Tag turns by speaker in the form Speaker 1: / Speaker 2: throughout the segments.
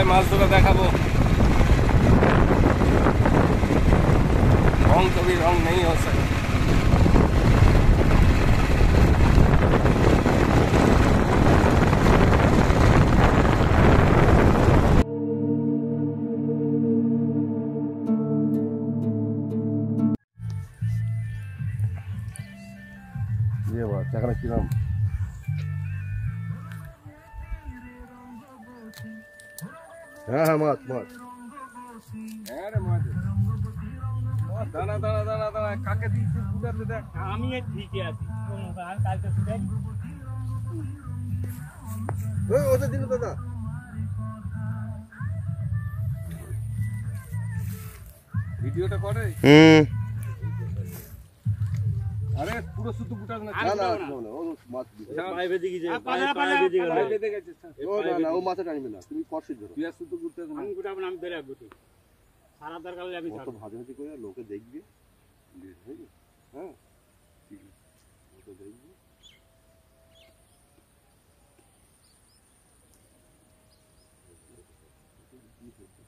Speaker 1: জলায় মাছ ধরে দেখাবো। रंग कभी रंग नहीं हो सकता। ये बात चकरा की नाम हाँ मत अरे मत दाना दाना दाना दाना काके दिस उधर दे
Speaker 2: আমি এই ঠিকই আছি কালকে শুটাই
Speaker 1: ওই ওটা দিন দাদা ভিডিওটা করে আরে পুরো শুধু বুটাস না না না ও মাছ দিবে পাইবে দিকে যায় পাইবে দিকে গেছে ও না না ও মাছটা টানবে না তুমি কষে ধরো তুই শুধু বুটাস না
Speaker 2: আমি গুটাবো না আমি ধরে গুটি সারা দরকার হলে আমি
Speaker 1: কত ভাজা করে লোকে দেখবে হ্যাঁ ঠিক আছে লোকে দেখবে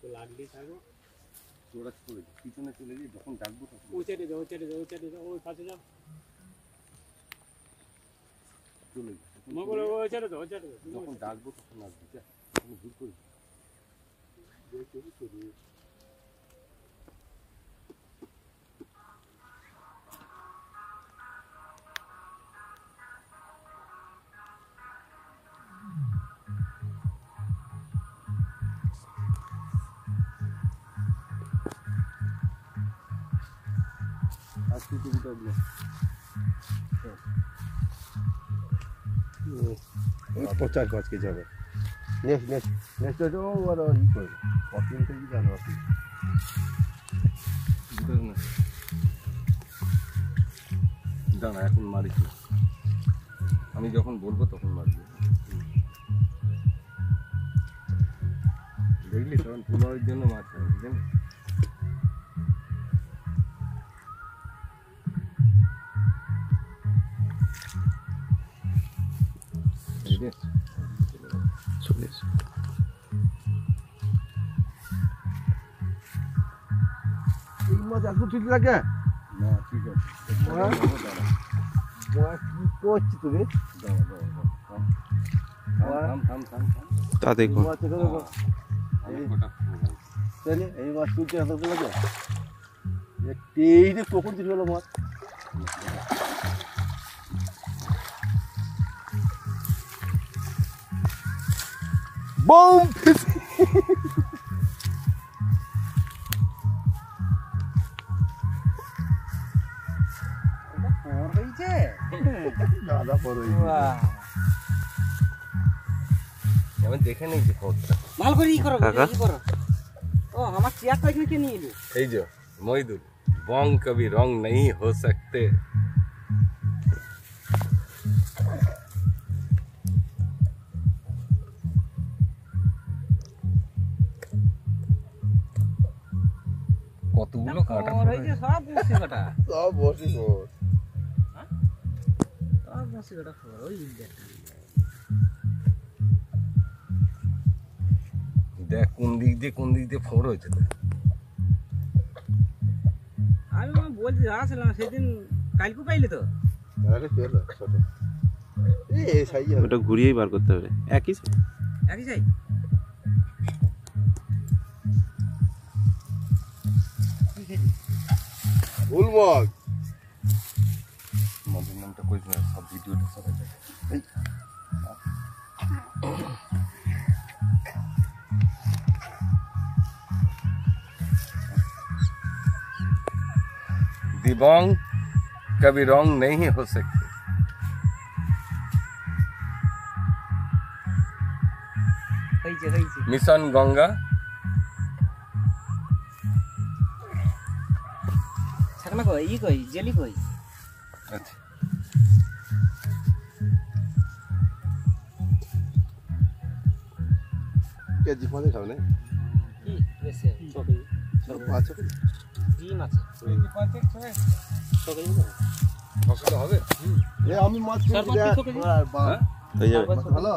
Speaker 2: তো লাগলি থাকো
Speaker 1: তোরা চলে যা পিছনে চলে গিয়ে যখন ডাকবো তখন
Speaker 2: ওইটাতে যাও ওই পাশে যাও
Speaker 1: চলে যা
Speaker 2: মগল ওইটাতে যাও
Speaker 1: যখন ডাকবো তখন আসবি যা আমি দূর করি দেখে চলে আজকে তো উঠবে 50 কেজি হবে নেক্সট তো আর ই করবে 40 কেজি জানো আপনি না দাঁড়া এখন মারিস আমি যখন বলবো তখন মারবি দেখলি তখন ফুলের জন্য মাছ বুঝলেন ঠিক লাগে না ঠিক আছে কি করছি তুমি তা দেখো এই মাছ তুলতে হাতে লাগে এই যে কখন তুলে গেল মাছ Bong! দেখে নেই যে
Speaker 2: মাল করে ই করো ও আমার চেয়ার তো এখানে কে নিয়ে এলো
Speaker 1: এই যে মইদুল বং কবি রং नहीं हो सकते কতগুলো কাটা
Speaker 2: এই যে সব বসি কাটা
Speaker 1: সব বসি কোর
Speaker 2: হ্যাঁ সব বসি কাটা খবর ওই
Speaker 1: দেখ কোন দিক দিয়ে ফোড় হয়েছে
Speaker 2: আমি বলছি আসলাম সেদিন কালকে পাইলে তো
Speaker 1: আরে পেলো ছোট এই সাইজ
Speaker 3: ওটা ঘুরিয়েই বার করতে হবে একই
Speaker 2: সাইজ
Speaker 1: উলমগ মদের নামটা কই না সব ভিডিওটা সবাই দেখে दिबोंग कभी रंग नहीं हो सकते मिशन गंगा
Speaker 2: ছাকনা কই ই কই জেলি কই
Speaker 1: আচ্ছা কে জিপাতে খাও না
Speaker 2: কি এসে ছবি
Speaker 1: পাঁচ
Speaker 2: কি মাছ
Speaker 1: এই জিপাতে ছয় ছবি হবে এ আমি মাছ
Speaker 3: হয়ে যাবে
Speaker 1: ভালো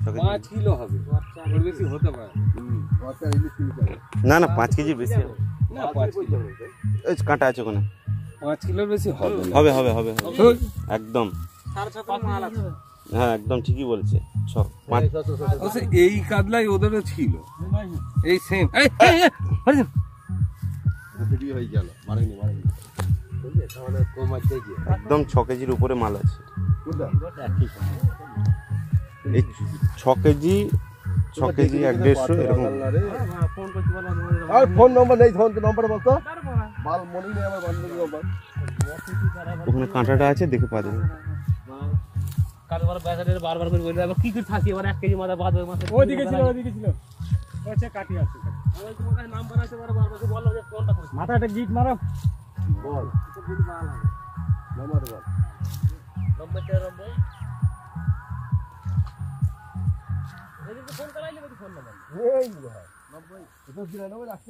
Speaker 4: 5 কিলো হবে, ওর বেশি হতে পারে
Speaker 1: বাচ্চা ইলিশ কিলো যাবে
Speaker 3: না না 5 কেজি বেশি হবে
Speaker 4: না। 5 কিলো,
Speaker 3: এই কাঁটা আছে ওখানে
Speaker 4: 5 কিলোর বেশি হবে না।
Speaker 3: হবে হবে হবে হবে। একদম
Speaker 2: 6.5 মাল আছে।
Speaker 3: হ্যাঁ একদম ঠিকই বলছে 5
Speaker 4: অবশ্য এই কাতলাই ওদেরও ছিল, এই সেম।
Speaker 1: ভিডিও হয়ে গেল, মারেনি বুঝলে, তাহলে কম আছে কি
Speaker 3: একদম 6 কেজির উপরে মাল আছে
Speaker 1: কোনটা
Speaker 3: এই 6 কেজি 150 এরকম।
Speaker 2: ফোন করতে বলো।
Speaker 1: আর ফোন নম্বর নেই, ফোন নম্বর বলতো মাল মনে নেই আমার বান্ধবী নম্বর।
Speaker 3: ওখানে কাঁটাটা আছে দেখে পা দেবে।
Speaker 2: কারবার বাজারে বারবার করে বলবে আবার কি কি থাকি আবার 1 কেজি মাথা বাদ মাথা
Speaker 5: ওইদিকে ছিল আচ্ছা কাটি আছে
Speaker 2: ওই তোমার কাছে নাম্বার আছে বারবার করে বললো যে ফোনটা করো।
Speaker 5: মাথাটা গিট মারো
Speaker 1: বল নম্বর বল।
Speaker 2: নম্বরটা নম্বর এদিকে ফোন করাইলে ফোন নাম্বার
Speaker 1: এই 90 এটা দিলা না